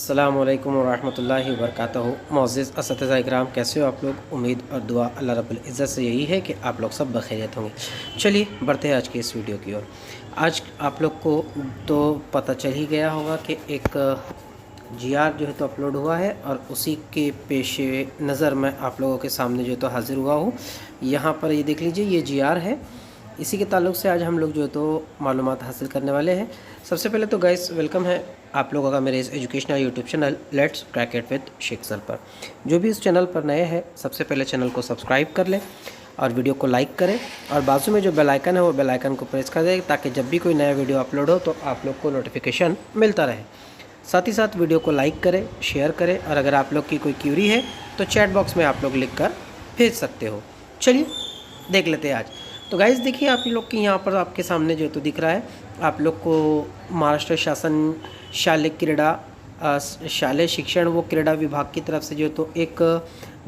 अस्सलामुअलैकुम वरहमतुल्लाहि वबरकातुहू। मोअज़्ज़िज़ असतिज़ा इकराम, कैसे हो आप लोग? उम्मीद और दुआ अल्लाह रब्बुल इज़्ज़त से यही है कि आप लोग सब बखैरियत होंगे। चलिए बढ़ते हैं आज के इस वीडियो की ओर। आज आप लोग को तो पता चल ही गया होगा कि एक जीआर जो है तो अपलोड हुआ है और उसी के पेश नज़र मैं आप लोगों के सामने जो है तो हाज़िर हुआ हूँ। यहाँ पर ये देख लीजिए, ये जीआर है। इसी के ताल्लुक़ से आज हम लोग जो है तो मालूमात हासिल करने वाले हैं। सबसे पहले तो गाइस वेलकम है आप लोगों का मेरे इस educational YouTube channel let's crack it with Shaikh sir पर। जो भी इस चैनल पर नए हैं, सबसे पहले चैनल को सब्सक्राइब कर लें और वीडियो को लाइक करें और बाजू में जो बेल आइकन है वो बेल आइकन को प्रेस कर दें ताकि जब भी कोई नया वीडियो अपलोड हो तो आप लोग को नोटिफिकेशन मिलता रहे। साथ ही साथ वीडियो को लाइक करें, शेयर करें और अगर आप लोग की कोई क्यूरी है तो चैट बॉक्स में आप लोग लिख कर भेज सकते हो। चलिए देख लेते हैं आज। तो गाइस देखिए, आप लोग के यहाँ पर आपके सामने जो तो दिख रहा है आप लोग को महाराष्ट्र शासन शालेय शिक्षण व क्रीड़ा विभाग की तरफ से जो तो एक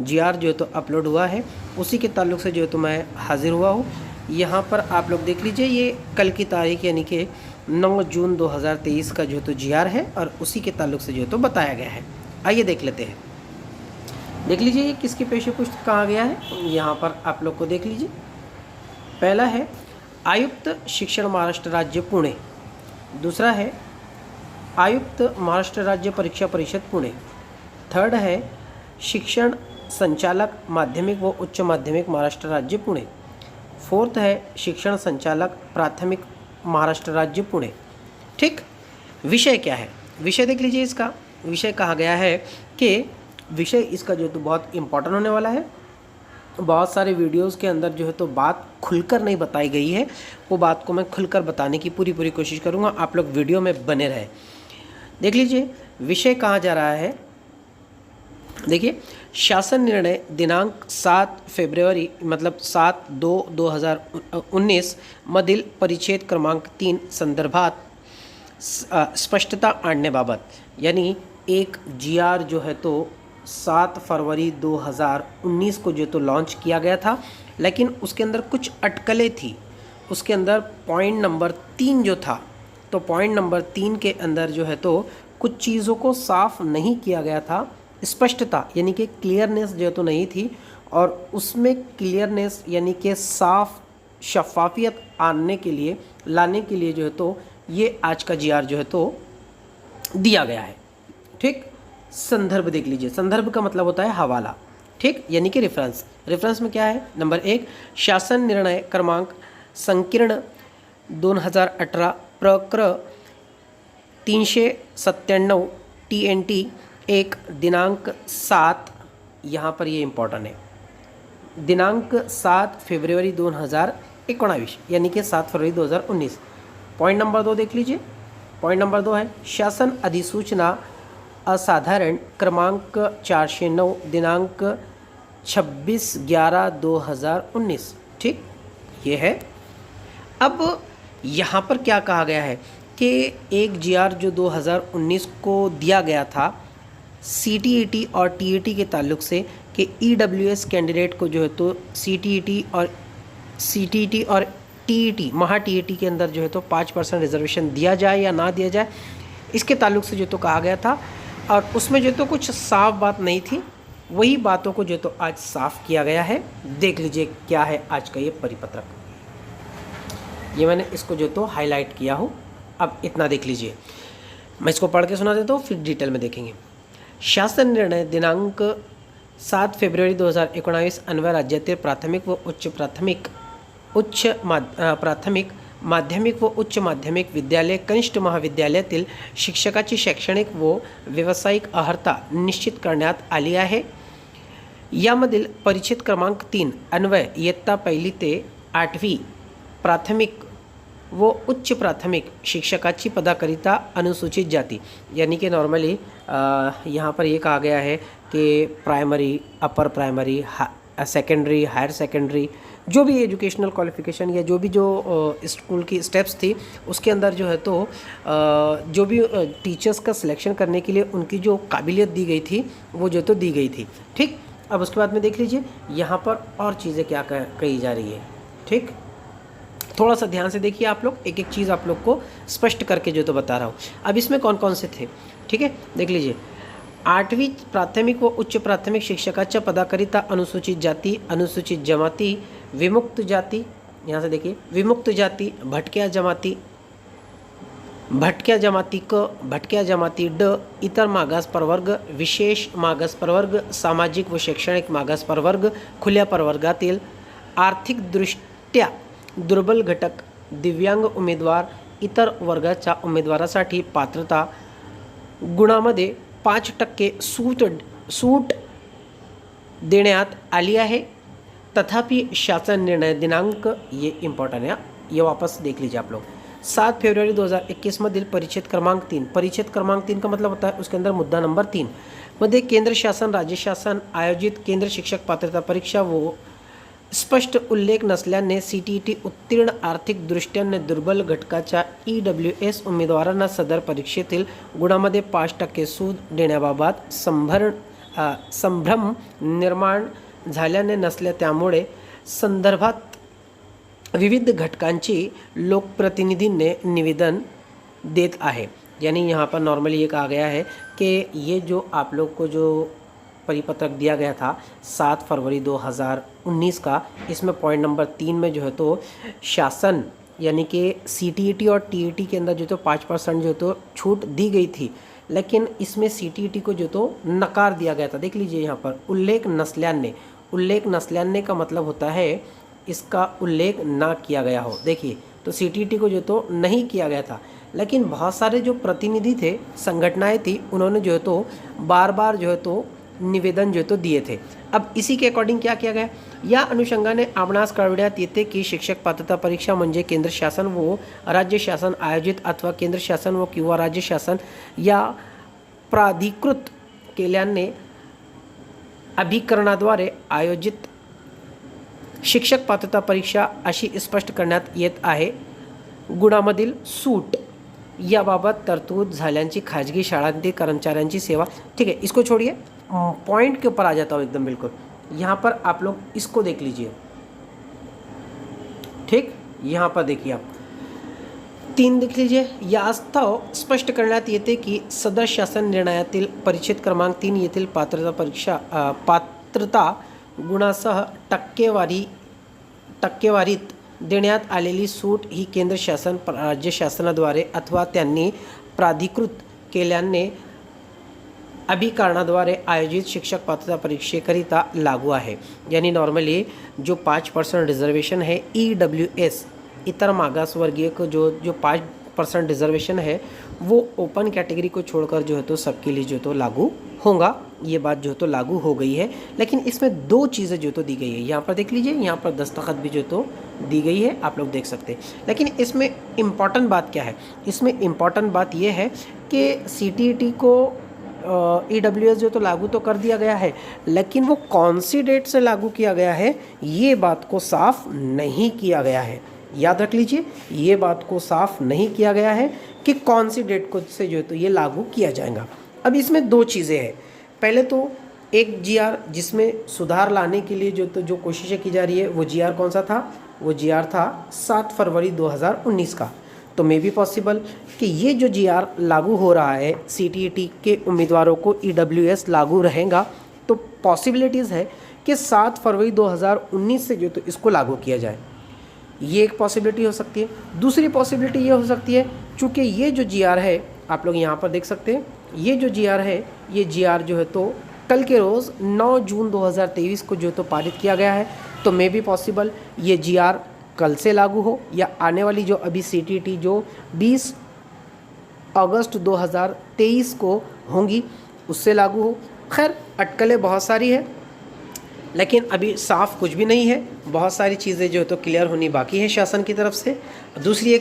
जीआर जो तो अपलोड हुआ है, उसी के ताल्लुक़ से जो तो मैं हाज़िर हुआ हूँ। यहाँ पर आप लोग देख लीजिए, ये कल की तारीख यानी कि 9 जून 2023 का जो तो जीआर है और उसी के ताल्लुक़ से जो तो बताया गया है। आइए देख लेते हैं। देख लीजिए ये किसकी पेश पुष्ट कहा गया है, यहाँ पर आप लोग को देख लीजिए। पहला है आयुक्त शिक्षण महाराष्ट्र राज्य पुणे, दूसरा है आयुक्त महाराष्ट्र राज्य परीक्षा परिषद पुणे, थर्ड है शिक्षण संचालक माध्यमिक व उच्च माध्यमिक महाराष्ट्र राज्य पुणे, फोर्थ है शिक्षण संचालक प्राथमिक महाराष्ट्र राज्य पुणे। ठीक, विषय क्या है? विषय देख लीजिए, इसका विषय कहा गया है कि विषय इसका जो तो बहुत इम्पोर्टेंट होने वाला है। बहुत सारे वीडियोस के अंदर जो है तो बात खुलकर नहीं बताई गई है, वो बात को मैं खुलकर बताने की पूरी कोशिश करूँगा। आप लोग वीडियो में बने रहे। देख लीजिए विषय कहाँ जा रहा है। देखिए, शासन निर्णय दिनांक 7 फेब्रुवारी मतलब 7/2/2019 मधील परिच्छेद क्रमांक 3 संदर्भात स्पष्टता आणण्याबाबत, यानी एक जीआर जो है तो 7 फरवरी 2019 को जो तो लॉन्च किया गया था, लेकिन उसके अंदर कुछ अटकलें थी। उसके अंदर पॉइंट नंबर 3 जो था, तो पॉइंट नंबर 3 के अंदर जो है तो कुछ चीज़ों को साफ नहीं किया गया था। स्पष्टता यानी कि क्लियरनेस जो तो नहीं थी, और उसमें क्लियरनेस यानी कि साफ शफाफियत आने के लिए लाने के लिए जो है तो ये आज का जीआर जो है तो दिया गया है। ठीक, संदर्भ देख लीजिए। संदर्भ का मतलब होता है हवाला। ठीक, यानी कि रेफरेंस। रेफरेंस में क्या है? नंबर 1 शासन निर्णय क्रमांक संकीर्ण 2018 प्रक्र 397 TNT 1 दिनांक 7, यहाँ पर ये इम्पोर्टेंट है, दिनांक 7 फरवरी 2019 यानी कि 7 फरवरी 2019। पॉइंट नंबर 2 देख लीजिए। पॉइंट नंबर 2 है शासन अधिसूचना असाधारण क्रमांक 409 दिनांक 26/11/2019। ठीक, ये है। अब यहाँ पर क्या कहा गया है कि एक जीआर जो 2019 को दिया गया था CTET और TET के ताल्लुक़ से कि EWS कैंडिडेट को जो है तो CTET और TET महा TET के अंदर जो है तो 5% रिजर्वेशन दिया जाए या ना दिया जाए, इसके ताल्लुक़ से जो तो कहा गया था। और उसमें जो तो कुछ साफ बात नहीं थी, वही बातों को जो तो आज साफ किया गया है। देख लीजिए क्या है आज का ये परिपत्रक। ये मैंने इसको जो तो हाईलाइट किया हूँ। अब इतना देख लीजिए, मैं इसको पढ़ के सुना देता हूँ, फिर डिटेल में देखेंगे। शासन निर्णय दिनांक 7 फेब्रुवारी 2019 अन्वय राज्यातील प्राथमिक व प्राथमिक माध्यमिक व उच्च माध्यमिक विद्यालय कनिष्ठ महाविद्यालयातील शिक्षकाची शैक्षणिक व व्यावसायिक अर्हता निश्चित करण्यात आली आहे। यामधील परिच्छेद क्रमांक 3 अन्वय इयत्ता 1 ते 8वी प्राथमिक व उच्च प्राथमिक शिक्षकाची पदाकरिता अनुसूचित जाती, यानी कि नॉर्मली यहाँ पर ये कहा गया है कि primary, upper primary, secondary, higher secondary, जो भी एजुकेशनल क्वालिफ़िकेशन या जो भी स्कूल की स्टेप्स थी, उसके अंदर जो है तो जो भी टीचर्स का सिलेक्शन करने के लिए उनकी जो काबिलियत दी गई थी वो जो तो दी गई थी। ठीक, अब उसके बाद में देख लीजिए यहाँ पर और चीज़ें क्या कही जा रही है। ठीक, थोड़ा सा ध्यान से देखिए आप लोग, एक एक चीज़ आप लोग को स्पष्ट करके जो तो बता रहा हूँ। अब इसमें कौन कौन से थे, ठीक है, देख लीजिए। 8वीं प्राथमिक व उच्च प्राथमिक शिक्षकाच्या पदाकरिता अनुसूचित जाति, अनुसूचित जमाती, विमुक्त जाति, यहाँ से देखिए विमुक्त जाति, भटक्या जमाती, भटक्या जमाती क, भटक्या जमाती ड, इतर मागास प्रवर्ग, विशेष मागास प्रवर्ग, सामाजिक व शैक्षणिक मागास प्रवर्ग, खुल्या प्रवर्गातील, आर्थिकदृष्ट्या दुर्बल घटक, दिव्यांग उमेदवार, इतर वर्गाच्या उमेदवारासाठी पात्रता गुणामध्ये 5% सूट देण्यात आली आहे। तथापि शासन निर्णय दिनांक, ये इम्पॉर्टेंट है, ये वापस देख लीजिए आप लोग, 7 फरवरी 2021 मधील परिच्छेद क्रमांक 3, परिच्छेद क्रमांक 3 का मतलब होता है उसके अंदर मुद्दा नंबर 3 मध्ये केंद्र शासन राज्य शासन आयोजित केंद्र शिक्षक पात्रता परीक्षा वो स्पष्ट उल्लेख नसल्याने CTET उत्तीर्ण आर्थिक दृष्ट्याने दुर्बल घटकाच्या EWS उमेदवारांना सदर परीक्षेतील गुणामध्ये 5% सूट देण्याबाबत संभ्रम निर्माण झाल्याने नसल्या, त्यामुळे संदर्भात विविध घटकांची लोकप्रतिनिधींने निवेदन देत आहे। यानी यहाँ पर नॉर्मली ये कहा गया है कि ये जो आप लोग को जो परिपत्रक दिया गया था 7 फरवरी 2019 का, इसमें पॉइंट नंबर 3 में जो है तो शासन यानी कि CTET और TET के अंदर जो तो 5% जो तो छूट दी गई थी, लेकिन इसमें CTET को जो तो नकार दिया गया था। देख लीजिए यहाँ पर उल्लेख नस्ल्यान्य, उल्लेख नस्ल्यान्य का मतलब होता है इसका उल्लेख ना किया गया हो। देखिए तो CTET को जो तो नहीं किया गया था, लेकिन बहुत सारे जो प्रतिनिधि थे, संगठनाएं थी, उन्होंने जो है तो बार बार जो है तो निवेदन जो तो दिए थे। अब इसी के अकॉर्डिंग क्या किया गया, या अनुषंगाने आपणास कळविण्यात येते की शिक्षक पात्रता परीक्षा म्हणजे केंद्र शासन व राज्य शासन आयोजित अथवा केंद्र शासन व किंवा राज्य शासन या प्राधिकृत केल्याने अभिकरणाद्वारे आयोजित शिक्षक पात्रता परीक्षा अशी स्पष्ट करण्यात येत आहे। गुणामधील सूट याबाबत तरतूद झाल्यांची खाजगी शाळांतील कर्मचाऱ्यांची सेवा, ठीक है, इसको छोड़िए, पॉइंट के ऊपर आ जाता हूँ एकदम बिल्कुल। यहाँ पर आप लोग इसको देख लीजिए, ठीक, यहाँ पर देखिए आप 3 देख लीजिए। यास्तव स्पष्ट करण्यात येते की सदर शासन निर्णयातील परिच्छेद क्रमांक 3 येथील पात्रता गुणासह टक्केवारीत देण्यात आलेली सूट ही केंद्र शासन राज्य शासनाद्वारे अथवा त्यांनी प्राधिकृत केल्याने अभिकरणाद्वारे आयोजित शिक्षक पात्रता परीक्षेकरिता लागू आहे। यानी नॉर्मली जो 5% रिजर्वेशन है EWS इतर मागासवर्गीय को जो 5% रिजर्वेशन है वो ओपन कैटेगरी को छोड़कर जो है तो सबके लिए जो तो लागू होगा। ये बात जो तो लागू हो गई है, लेकिन इसमें 2 चीज़ें जो तो दी गई है। यहाँ पर देख लीजिए, यहाँ पर दस्तखत भी जो तो दी गई है, आप लोग देख सकते हैं। लेकिन इसमें इम्पॉर्टेंट बात क्या है, इसमें इम्पॉर्टेंट बात ये है कि CTET को EWS जो तो लागू तो कर दिया गया है, लेकिन वो कौन सी डेट से लागू किया गया है ये बात को साफ नहीं किया गया है। याद रख लीजिए, ये बात को साफ नहीं किया गया है कि कौन सी डेट को से जो तो ये लागू किया जाएगा। अब इसमें 2 चीज़ें हैं। पहले तो एक GR जिसमें सुधार लाने के लिए जो कोशिशें की जा रही है, वो GR कौन सा था, वो GR था 7 फरवरी 2019 का। तो मे बी पॉसिबल कि ये जो GR लागू हो रहा है CTET के उम्मीदवारों को EWS लागू रहेगा, तो पॉसिबिलिटीज़ है कि 7 फरवरी 2019 से जो तो इसको लागू किया जाए। ये एक पॉसिबिलिटी हो सकती है। दूसरी पॉसिबिलिटी ये हो सकती है, चूँकि ये जो GR है आप लोग यहाँ पर देख सकते हैं, ये जो GR है, ये GR जो है तो कल के रोज़ 9 जून 2023 को जो तो पारित किया गया है। तो मे बी पॉसिबल ये GR कल से लागू हो, या आने वाली जो अभी CTET जो 20 अगस्त 2023 को होंगी उससे लागू हो। खैर अटकलें बहुत सारी है, लेकिन अभी साफ कुछ भी नहीं है। बहुत सारी चीज़ें जो तो क्लियर होनी बाकी है शासन की तरफ से। दूसरी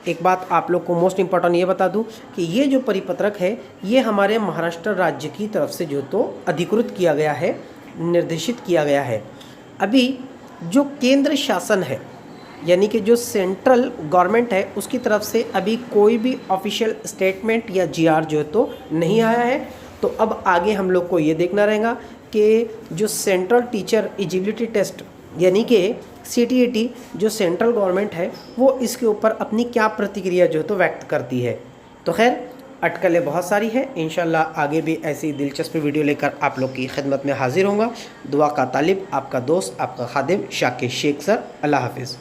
एक बात आप लोग को मोस्ट इम्पॉर्टेंट ये बता दूं कि ये जो परिपत्रक है ये हमारे महाराष्ट्र राज्य की तरफ से जो तो अधिकृत किया गया है, निर्देशित किया गया है। अभी जो केंद्र शासन है यानी कि जो सेंट्रल गवर्नमेंट है उसकी तरफ से अभी कोई भी ऑफिशियल स्टेटमेंट या GR जो तो नहीं आया है। तो अब आगे हम लोग को ये देखना रहेगा कि जो सेंट्रल टीचर एलिजिबिलिटी टेस्ट यानी कि CTET जो सेंट्रल गवर्नमेंट है वो इसके ऊपर अपनी क्या प्रतिक्रिया जो है तो व्यक्त करती है। तो खैर अटकलें बहुत सारी हैं, इंशाल्लाह आगे भी ऐसी दिलचस्प वीडियो लेकर आप लोग की खिदमत में हाजिर होऊंगा। दुआ का तालिब, आपका दोस्त, आपका खादिम शाकिर शेख सर। अल्लाह हाफिज़।